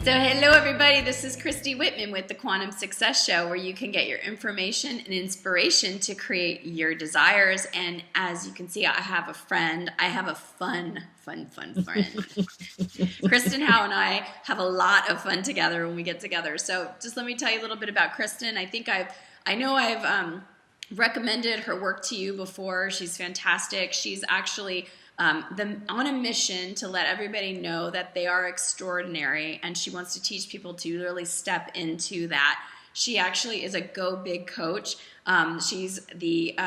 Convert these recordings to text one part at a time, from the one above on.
So hello everybody, this is Christy Whitman with the Quantum Success Show, where you can get your information and inspiration to create your desires. And as you can see, I have a friend. I have a fun friend. Kristen Howe and I have a lot of fun together when we get together. So just let me tell you a little bit about Kristen. I know I've recommended her work to you before. She's fantastic. She's actually on a mission to let everybody know that they are extraordinary, and she wants to teach people to really step into that. She actually is a Go Big coach. She's the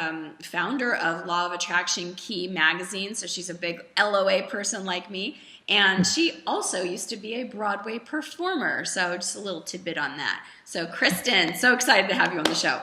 founder of Law of Attraction Key magazine, so she's a big LOA person like me. And she also used to be a Broadway performer, so just a little tidbit on that. So Kristen, so excited to have you on the show.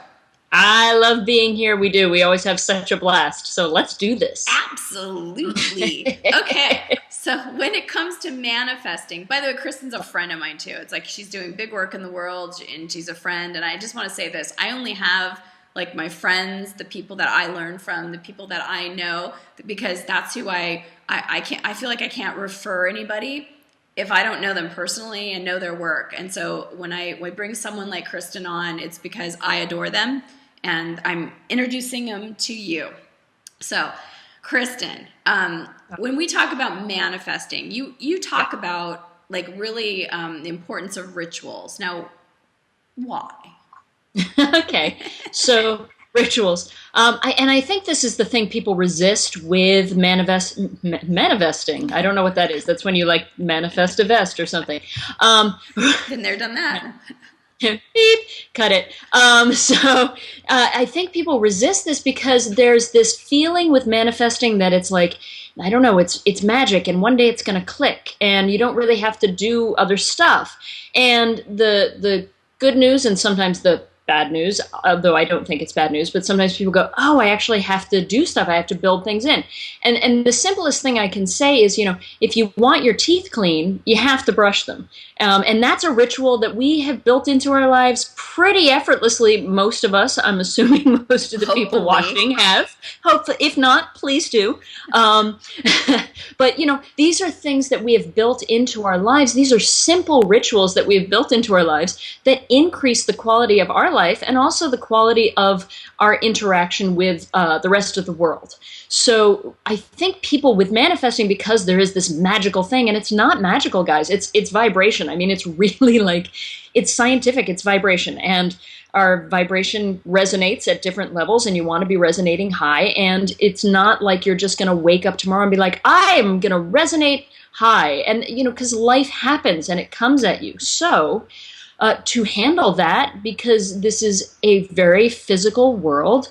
I love being here. We do. We always have such a blast. So let's do this. Absolutely. Okay. So when it comes to manifesting, by the way, Kristen's a friend of mine too. It's like she's doing big work in the world and she's a friend. And I just want to say this. I only have like my friends, the people that I learn from, the people that I know, because that's who I feel like I can't refer anybody if I don't know them personally and know their work. And so when I bring someone like Kristen on, it's because I adore them. And I'm introducing them to you. So, Kristen, when we talk about manifesting, you talk about like really the importance of rituals. Now, why? Okay, so rituals. I think this is the thing people resist with manifesting. I don't know what that is. That's when you like manifest a vest or something. Been there, done that. Beep, cut it. I think people resist this because there's this feeling with manifesting that it's like, I don't know, it's magic and one day it's going to click and you don't really have to do other stuff. And the good news and sometimes the bad news, although I don't think it's bad news, but sometimes people go, oh, I actually have to do stuff. I have to build things in. And the simplest thing I can say is, if you want your teeth clean, you have to brush them. And that's a ritual that we have built into our lives pretty effortlessly. Most of us, I'm assuming most of the people watching have. Hopefully, if not, please do. But, these are things that we have built into our lives. These are simple rituals that we have built into our lives that increase the quality of our life and also the quality of our interaction with the rest of the world. So I think people with manifesting, because there is this magical thing, and it's not magical, guys, it's vibration. I mean, it's really like, it's scientific, it's vibration, and our vibration resonates at different levels, and you want to be resonating high, and it's not like you're just going to wake up tomorrow and be like, I'm going to resonate high, and because life happens and it comes at you. So to handle that, because this is a very physical world,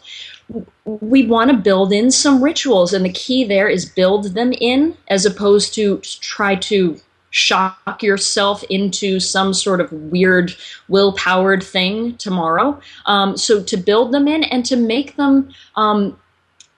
we want to build in some rituals, and the key there is build them in as opposed to try to shock yourself into some sort of weird will-powered thing tomorrow. So to build them in and to make them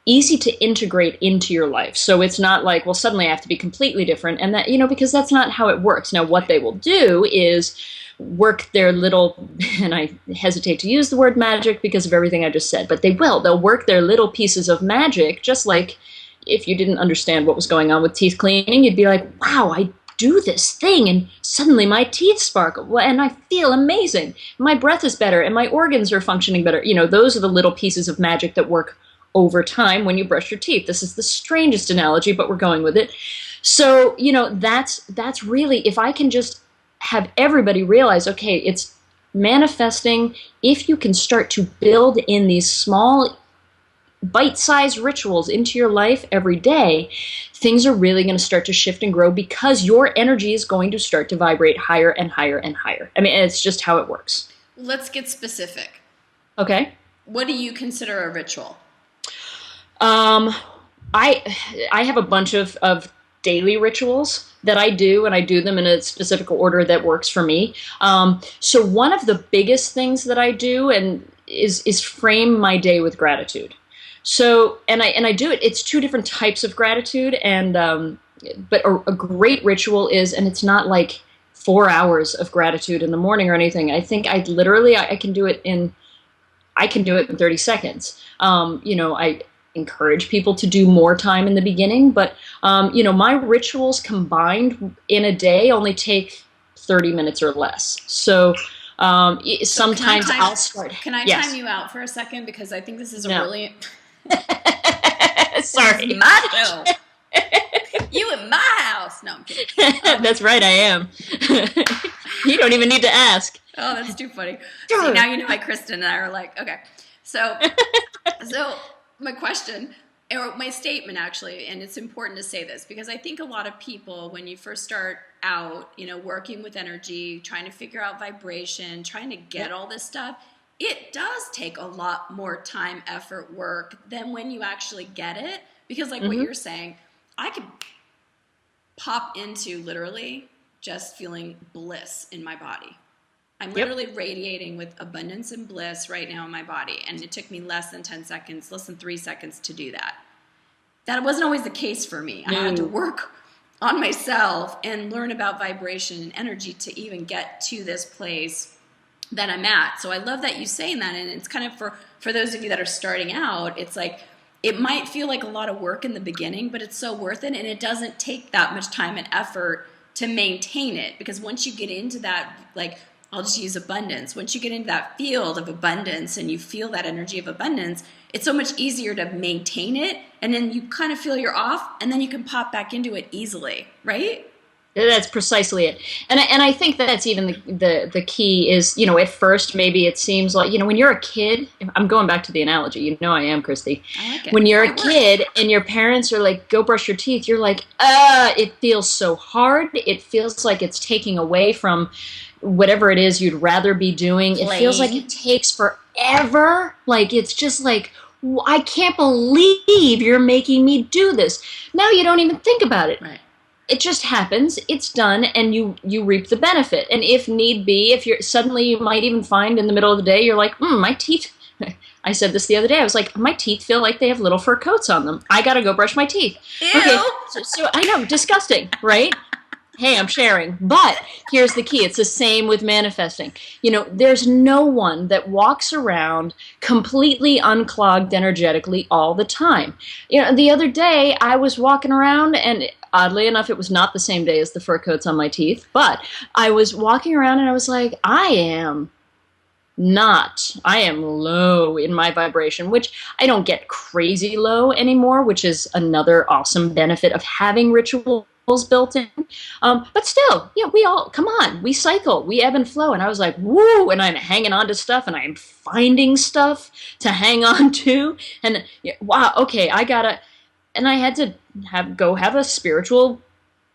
easy to integrate into your life. So it's not like, well, suddenly I have to be completely different, and that, because that's not how it works. Now, what they will do is work their little, and I hesitate to use the word magic because of everything I just said, but they'll work their little pieces of magic, just like if you didn't understand what was going on with teeth cleaning, you'd be like, wow, I do this thing and suddenly my teeth sparkle and I feel amazing. My breath is better and my organs are functioning better. Those are the little pieces of magic that work over time when you brush your teeth. This is the strangest analogy, but we're going with it. So, that's really, if I can just have everybody realize, okay, it's manifesting. If you can start to build in these small bite-sized rituals into your life every day, things are really going to start to shift and grow because your energy is going to start to vibrate higher and higher and higher. I mean, it's just how it works. Let's get specific. Okay. What do you consider a ritual? I have a bunch of daily rituals that I do, and I do them in a specific order that works for me. So one of the biggest things that I do is frame my day with gratitude. So, and I do it. It's two different types of gratitude, and but a great ritual is, and it's not like 4 hours of gratitude in the morning or anything. I think I can do it in 30 seconds. I encourage people to do more time in the beginning, but my rituals combined in a day only take 30 minutes or less. So sometimes I'll start. Can I time you out for a second? Because I think this is a really... Sorry. This is my show. You in my house. No, I'm kidding. That's right, I am. You don't even need to ask. Oh, that's too funny. See, now you know why Kristen and I are like, okay. So my question, or my statement actually, and it's important to say this, because I think a lot of people, when you first start out, working with energy, trying to figure out vibration, trying to get all this stuff, it does take a lot more time, effort, work than when you actually get it. Because like what you're saying, I could pop into literally just feeling bliss in my body. I'm literally radiating with abundance and bliss right now in my body. And it took me less than 10 seconds, less than 3 seconds to do that. That wasn't always the case for me. I had to work on myself and learn about vibration and energy to even get to this place that I'm at. So I love that you saying that. And it's kind of for those of you that are starting out, it's like, it might feel like a lot of work in the beginning, but it's so worth it. And it doesn't take that much time and effort to maintain it. Because once you get into that, like, I'll just use abundance. Once you get into that field of abundance and you feel that energy of abundance, it's so much easier to maintain it. And then you kind of feel you're off, and then you can pop back into it easily, right? That's precisely it. And I think that's even the key is, at first maybe it seems like, when you're a kid, I'm going back to the analogy, I am, Christy. I like it. When you're a kid and your parents are like, go brush your teeth, you're like, it feels so hard. It feels like it's taking away from whatever it is you'd rather be doing. It feels like it takes forever. Like, it's just like, I can't believe you're making me do this. Now you don't even think about it. Right. It just happens, it's done, and you reap the benefit. And if need be, if you might even find in the middle of the day, you're like, my teeth, I said this the other day, I was like, my teeth feel like they have little fur coats on them. I gotta go brush my teeth. Ew. Okay, so I know, disgusting, right? Hey, I'm sharing. But here's the key. It's the same with manifesting. There's no one that walks around completely unclogged energetically all the time. The other day I was walking around, and oddly enough, it was not the same day as the fur coats on my teeth, but I was walking around and I was like, I am low in my vibration, which I don't get crazy low anymore, which is another awesome benefit of having rituals built in. But still, we all, come on, we cycle, we ebb and flow. And I was like, woo, and I'm hanging on to stuff, and I'm finding stuff to hang on to. And wow, okay, and I had to have a spiritual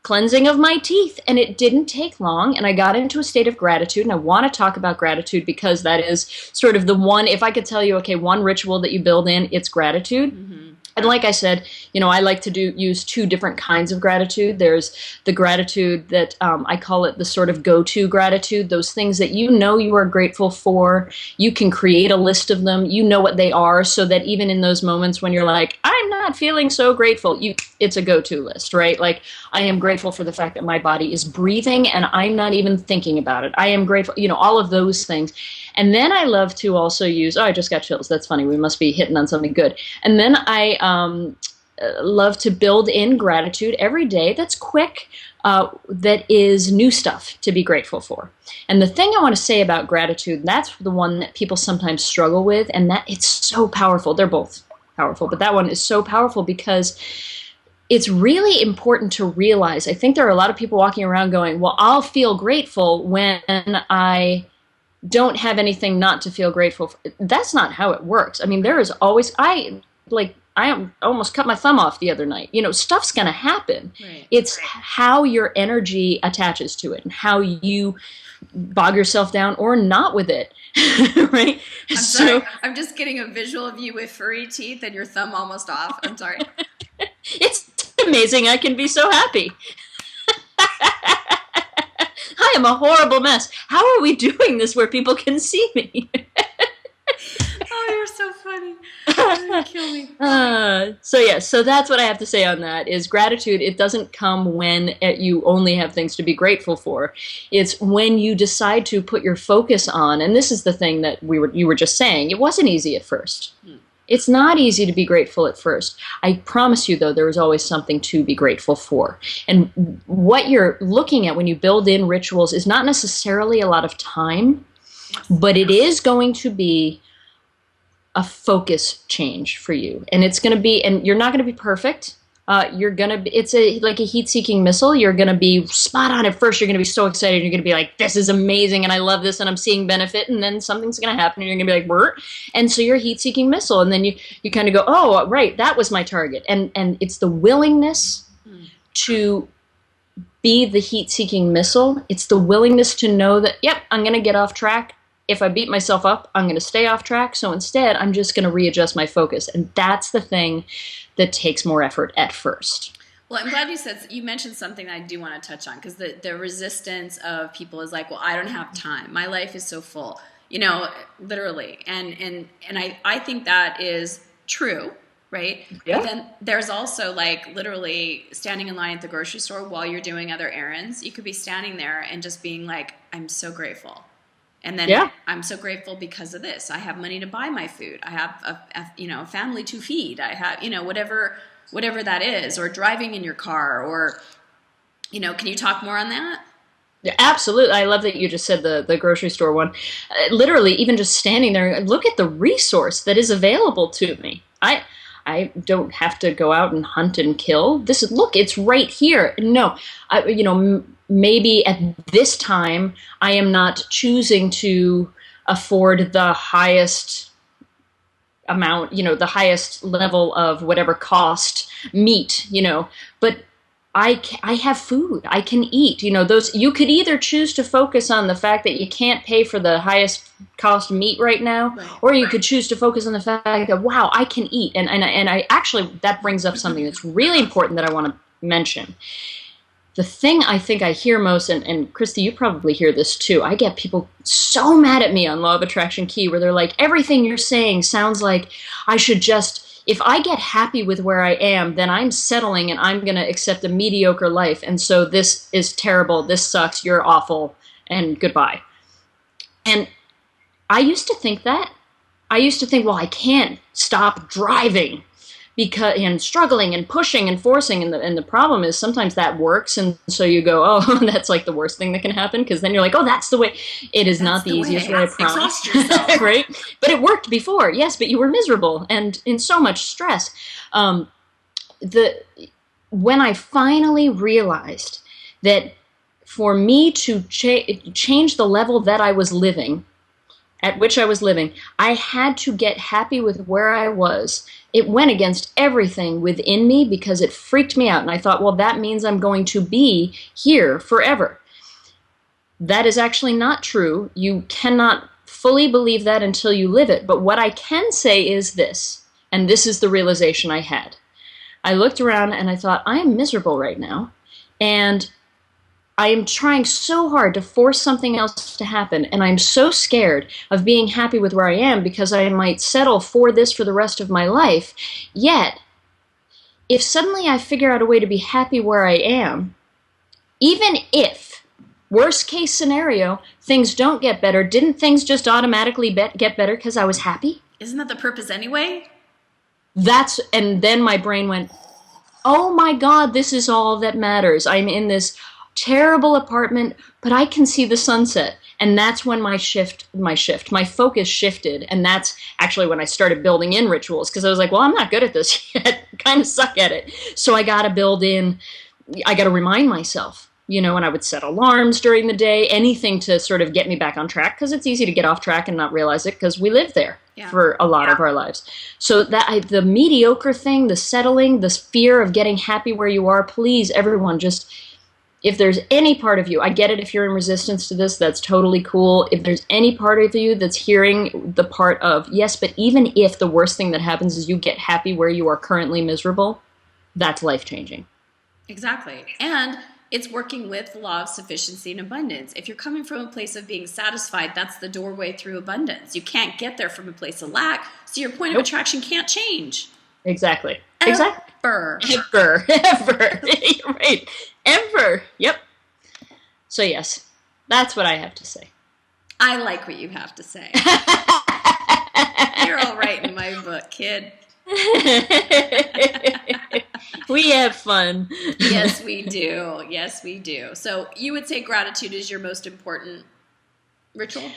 cleansing of my teeth, and it didn't take long, and I got into a state of gratitude. And I want to talk about gratitude because that is sort of the one, if I could tell you, okay, one ritual that you build in, it's gratitude. Mm-hmm. And like I said, I like to use two different kinds of gratitude. There's the gratitude that I call it the sort of go-to gratitude, those things that you are grateful for. You can create a list of them. You know what they are, so that even in those moments when you're like, I'm not feeling so grateful, it's a go-to list, right? Like, I am grateful for the fact that my body is breathing and I'm not even thinking about it. I am grateful, all of those things. And then I love to also use, I just got chills. That's funny. We must be hitting on something good. And then I love to build in gratitude every day that's quick, that is new stuff to be grateful for. And the thing I want to say about gratitude, that's the one that people sometimes struggle with, and that it's so powerful. They're both powerful, but that one is so powerful because it's really important to realize. I think there are a lot of people walking around going, well, I'll feel grateful when I don't have anything not to feel grateful for. That's not how it works. I mean, there is always, I almost cut my thumb off the other night. Stuff's going to happen. Right. It's how your energy attaches to it and how you bog yourself down or not with it. Right? I'm sorry. I'm just getting a visual of you with furry teeth and your thumb almost off. I'm sorry. It's amazing. I can be so happy. I am a horrible mess. How are we doing this where people can see me? Oh, you're so funny. You're gonna kill me. So that's what I have to say on that, is gratitude, it doesn't come when you only have things to be grateful for. It's when you decide to put your focus on, and this is the thing that you were just saying, it wasn't easy at first. It's not easy to be grateful at first. I promise you, though, there is always something to be grateful for. And what you're looking at when you build in rituals is not necessarily a lot of time, but it is going to be a focus change for you. And it's going to be, and you're not going to be perfect. You're going to be, it's like a heat-seeking missile. You're going to be spot on at first. You're going to be so excited. You're going to be like, this is amazing, and I love this, and I'm seeing benefit. And then something's going to happen, and you're going to be like, Bert. And so you're a heat-seeking missile. And then you kind of go, oh, right, that was my target. And it's the willingness to be the heat-seeking missile. It's the willingness to know that, yep, I'm going to get off track. If I beat myself up, I'm going to stay off track. So instead, I'm just going to readjust my focus. And that's the thing that takes more effort at first. Well, I'm glad you mentioned something that I do want to touch on, because the resistance of people is like, well, I don't have time. My life is so full, literally. And I think that is true, right? Yeah. But then there's also like literally standing in line at the grocery store while you're doing other errands. You could be standing there and just being like, I'm so grateful. And then I'm so grateful because of this. I have money to buy my food. I have a family to feed. I have, whatever that is, or driving in your car, or, can you talk more on that? Yeah, absolutely. I love that you just said the grocery store one. Literally, even just standing there, look at the resource that is available to me. I don't have to go out and hunt and kill. Look, it's right here. No, maybe at this time, I am not choosing to afford the highest amount, the highest level of whatever cost meat, but I have food. I can eat. You could either choose to focus on the fact that you can't pay for the highest cost meat right now, or you could choose to focus on the fact that, wow, I can eat. And I actually, that brings up something that's really important that I want to mention. The thing I think I hear most, and Christy, you probably hear this too, I get people so mad at me on Law of Attraction Key, where they're like, everything you're saying sounds like I should just, if I get happy with where I am, then I'm settling and I'm going to accept a mediocre life. And so this is terrible, this sucks, you're awful, and goodbye. And I used to think that. I used to think, well, I can't stop driving and struggling and pushing and forcing, and the problem is sometimes that works, and so you go, oh, that's like the worst thing that can happen, because then you're like, oh, that's the way. It is not the easiest way, I promise. Exhaust yourself. Right? But it worked before, yes, but you were miserable and in so much stress. When I finally realized that for me to change the level that I was living, at which I was living, I had to get happy with where I was. It went against everything within me because it freaked me out. And I thought, well, that means I'm going to be here forever. That is actually not true. You cannot fully believe that until you live it. But what I can say is this, and this is the realization I had. I looked around and I thought, I am miserable right now. And I am trying so hard to force something else to happen, and I'm so scared of being happy with where I am because I might settle for this for the rest of my life. Yet, if suddenly I figure out a way to be happy where I am, even if, worst case scenario, things don't get better, didn't things just automatically get better because I was happy? Isn't that the purpose anyway? And then my brain went, oh my God, this is all that matters. I'm in this terrible apartment, but I can see the sunset. And that's when my focus shifted. And that's actually when I started building in rituals, because I was like, well, I'm not good at this yet. Kind of suck at it. So I got to remind myself, and I would set alarms during the day, anything to sort of get me back on track, because it's easy to get off track and not realize it because we live there for a lot of our lives. So the mediocre thing, the settling, the fear of getting happy where you are, please, everyone, just, if there's any part of you, I get it if you're in resistance to this, that's totally cool. If there's any part of you that's hearing the part of, yes, but even if the worst thing that happens is you get happy where you are currently miserable, that's life-changing. Exactly. And it's working with the law of sufficiency and abundance. If you're coming from a place of being satisfied, that's the doorway through abundance. You can't get there from a place of lack, so your point of attraction can't change. Exactly. Ever. You're right. Ever. Yep. So yes, that's what I have to say. I like what you have to say. You're all right in my book, kid. We have fun. Yes, we do. Yes, we do. So you would say gratitude is your most important ritual?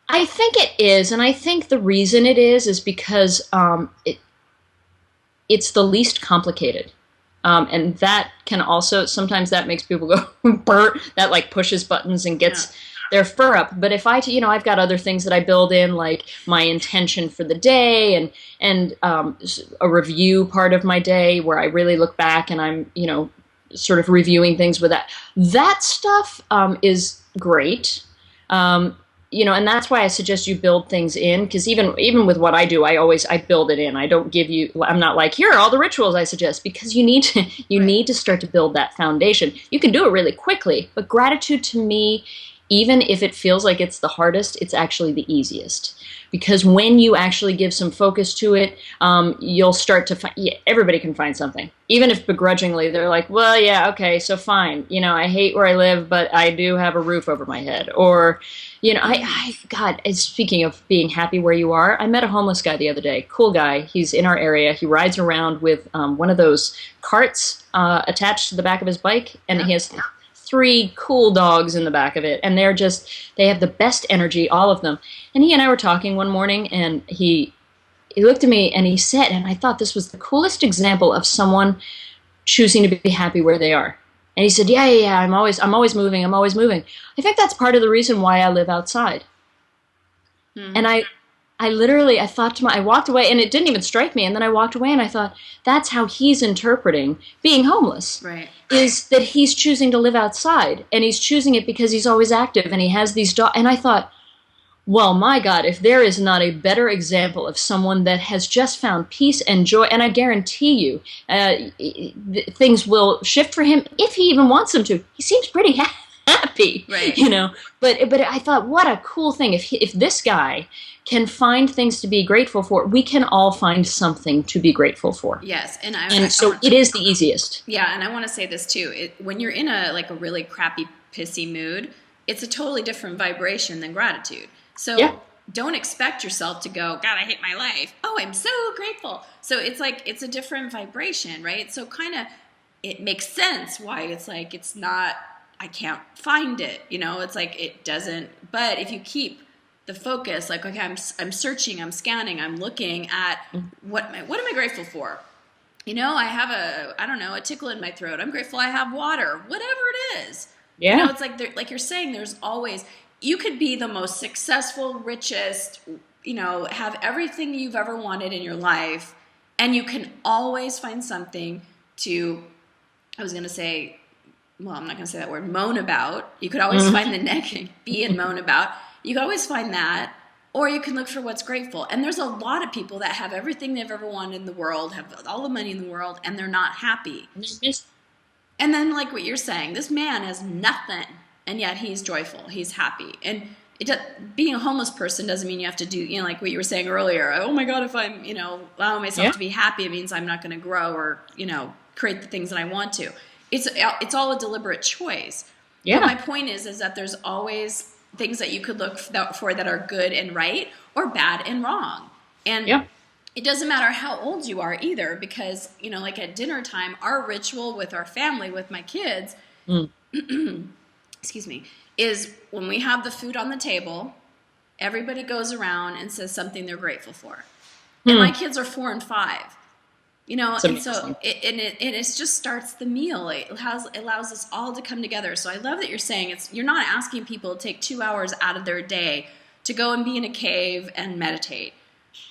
I think it is, and I think the reason it is because it's the least complicated. And that can also, sometimes that makes people go, burr, that like pushes buttons and gets their fur up. But if I've got other things that I build in, like my intention for the day and a review part of my day where I really look back and I'm, sort of reviewing things with that. That stuff is great. And that's why I suggest you build things in, because even with what I do, I build it in. I don't give you, I'm not like, here are all the rituals I suggest, because you need to start to build that foundation. You can do it really quickly, but gratitude to me, even if it feels like it's the hardest, it's actually the easiest. Because when you actually give some focus to it, you'll start to find, everybody can find something. Even if begrudgingly, they're like, well, yeah, okay, so fine. I hate where I live, but I do have a roof over my head. Or, God, speaking of being happy where you are, I met a homeless guy the other day. Cool guy. He's in our area. He rides around with one of those carts attached to the back of his bike, and he has 3 cool dogs in the back of it, and they have the best energy, all of them. And he and I were talking one morning, and he looked at me and he said, and I thought this was the coolest example of someone choosing to be happy where they are. And he said, yeah, I'm always moving. I think that's part of the reason why I live outside. And I walked away, and it didn't even strike me. And then I walked away and I thought, that's how he's interpreting being homeless. Right. Is that he's choosing to live outside, and he's choosing it because he's always active and he has these dogs. And I thought, well, my God, if there is not a better example of someone that has just found peace and joy, and I guarantee you, things will shift for him if he even wants them to. He seems pretty happy, right? But I thought, what a cool thing. If this guy can find things to be grateful for, we can all find something to be grateful for. Yes, so it is the easiest. Yeah, and I want to say this too. When you're in a really crappy, pissy mood, it's a totally different vibration than gratitude. So don't expect yourself to go, God, I hate my life. Oh, I'm so grateful. So it's a different vibration, right? So kind of it makes sense why it's not, I can't find it. It's like it doesn't. But if you keep the focus, like, okay, I'm searching, I'm scanning, I'm looking at what am I grateful for? I have a tickle in my throat. I'm grateful I have water, whatever it is. Yeah. It's like you're saying, there's always, you could be the most successful, richest, have everything you've ever wanted in your life, and you can always find something to, I'm not going to say that word, moan about. You could always find the negative, be and moan about. You can always find that, or you can look for what's grateful. And there's a lot of people that have everything they've ever wanted in the world, have all the money in the world, and they're not happy. And then, like what you're saying, this man has nothing, and yet he's joyful, he's happy. And being a homeless person doesn't mean you have to do, like what you were saying earlier, oh my God, if I'm, allowing myself to be happy, it means I'm not going to grow or, create the things that I want to. It's all a deliberate choice. Yeah. But my point is that there's always things that you could look for that are good and right, or bad and wrong. And it doesn't matter how old you are either, because, like at dinner time, our ritual with our family, with my kids, excuse me, is when we have the food on the table, everybody goes around and says something they're grateful for. And my kids are 4 and 5. And so it just starts the meal. It allows us all to come together. So I love that you're saying you're not asking people to take 2 hours out of their day to go and be in a cave and meditate.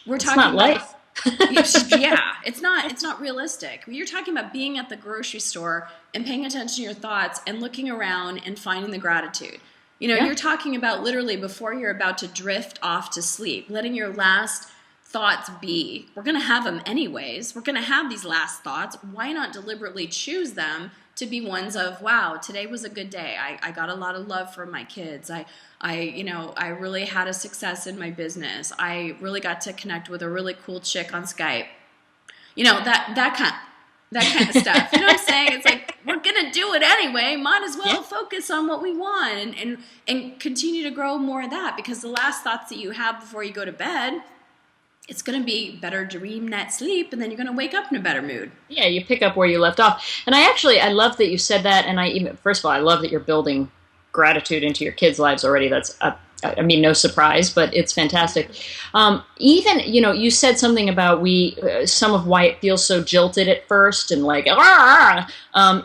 It's not life. It's not realistic. You're talking about being at the grocery store and paying attention to your thoughts and looking around and finding the gratitude. You're talking about literally before you're about to drift off to sleep, letting your last thoughts be. We're going to have them anyways. We're going to have these last thoughts. Why not deliberately choose them to be ones of, wow, today was a good day. I got a lot of love from my kids. I really had a success in my business. I really got to connect with a really cool chick on Skype. That kind of stuff. You know what I'm saying? It's like, we're going to do it anyway. Might as well focus on what we want and continue to grow more of that, because the last thoughts that you have before you go to bed, it's going to be better dream, net sleep, and then you're going to wake up in a better mood. Yeah, you pick up where you left off. And I love that you said that. And first of all, I love that you're building gratitude into your kids' lives already. That's, no surprise, but it's fantastic. Even, you said something about some of why it feels so jilted at first and like,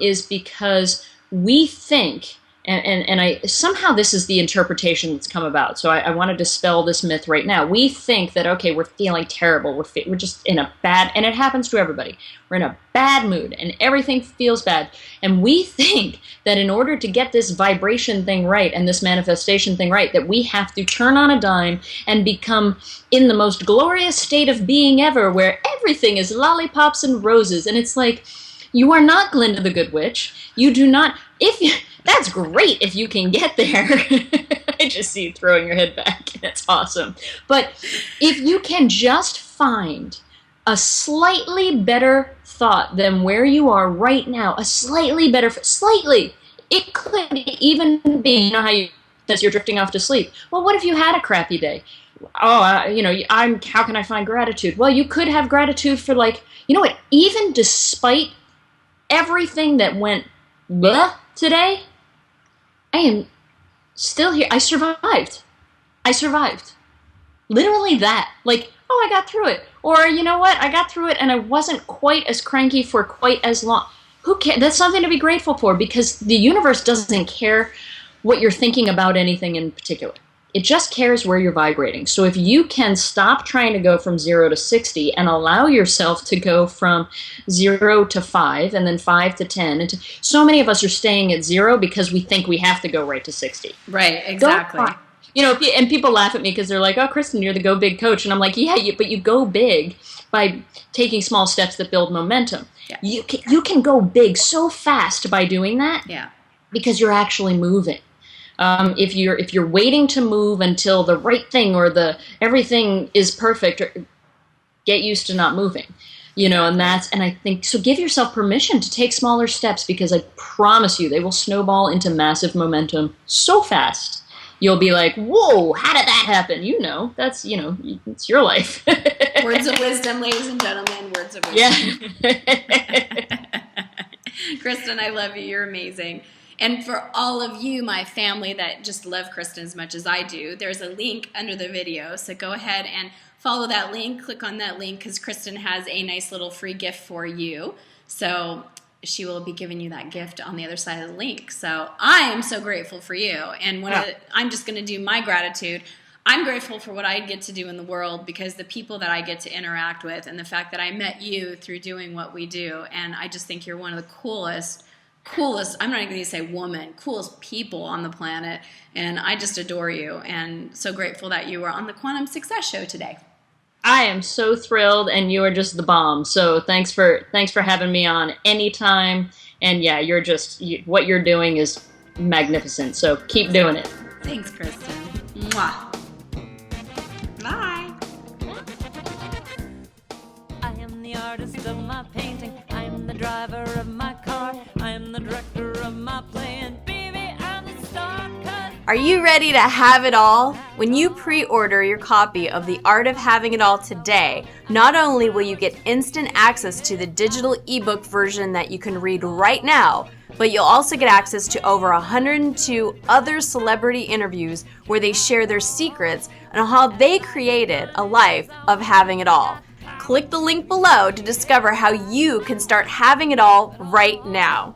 is because we think, and I somehow this is the interpretation that's come about. So I want to dispel this myth right now. We think that, okay, we're feeling terrible. We're just in a bad, and it happens to everybody. We're in a bad mood and everything feels bad. And we think that in order to get this vibration thing right and this manifestation thing right, that we have to turn on a dime and become in the most glorious state of being ever, where everything is lollipops and roses. And it's like, you are not Glinda the Good Witch. You do not, that's great if you can get there. I just see you throwing your head back. That's awesome. But if you can just find a slightly better thought than where you are right now, slightly, it could even be, as you're drifting off to sleep. Well, what if you had a crappy day? How can I find gratitude? Well, you could have gratitude for even despite everything that went blah today, I am still here. I survived. Literally that. I got through it. Or, you know what? I got through it and I wasn't quite as cranky for quite as long. Who cares? That's something to be grateful for, because the universe doesn't care what you're thinking about anything in particular. It just cares where you're vibrating. So if you can stop trying to go from 0 to 60 and allow yourself to go from 0 to 5 and then 5 to 10. So many of us are staying at 0 because we think we have to go right to 60. Right, exactly. And people laugh at me because they're like, oh, Kristen, you're the go big coach. And I'm like, yeah, but you go big by taking small steps that build momentum. Yeah. You can go big so fast by doing that. Yeah. Because you're actually moving. If you're waiting to move until the right thing or everything is perfect, get used to not moving, and I think, so give yourself permission to take smaller steps, because I promise you they will snowball into massive momentum so fast. You'll be like, whoa, how did that happen? That's, it's your life. Words of wisdom, ladies and gentlemen, words of wisdom. Yeah. Kristen, I love you. You're amazing. And for all of you, my family that just love Kristen as much as I do, there's a link under the video. So go ahead and follow that link. Click on that link, because Kristen has a nice little free gift for you. So she will be giving you that gift on the other side of the link. So I am so grateful for you. And I'm just going to do my gratitude. I'm grateful for what I get to do in the world, because the people that I get to interact with, and the fact that I met you through doing what we do. And I just think you're one of the coolest, I'm not even going to say woman, coolest people on the planet. And I just adore you, and so grateful that you were on the Quantum Success Show today. I am so thrilled, and you are just the bomb. So thanks for having me on anytime. And yeah, what you're doing is magnificent. So keep doing it. Thanks, Kristen. Mwah. Bye. I am the artist of my painting. I am the driver of my car. I am the director of my play. And baby, I'm the star cut. Are you ready to have it all? When you pre-order your copy of The Art of Having It All today, not only will you get instant access to the digital ebook version that you can read right now, but you'll also get access to over 102 other celebrity interviews where they share their secrets on how they created a life of having it all. Click the link below to discover how you can start having it all right now.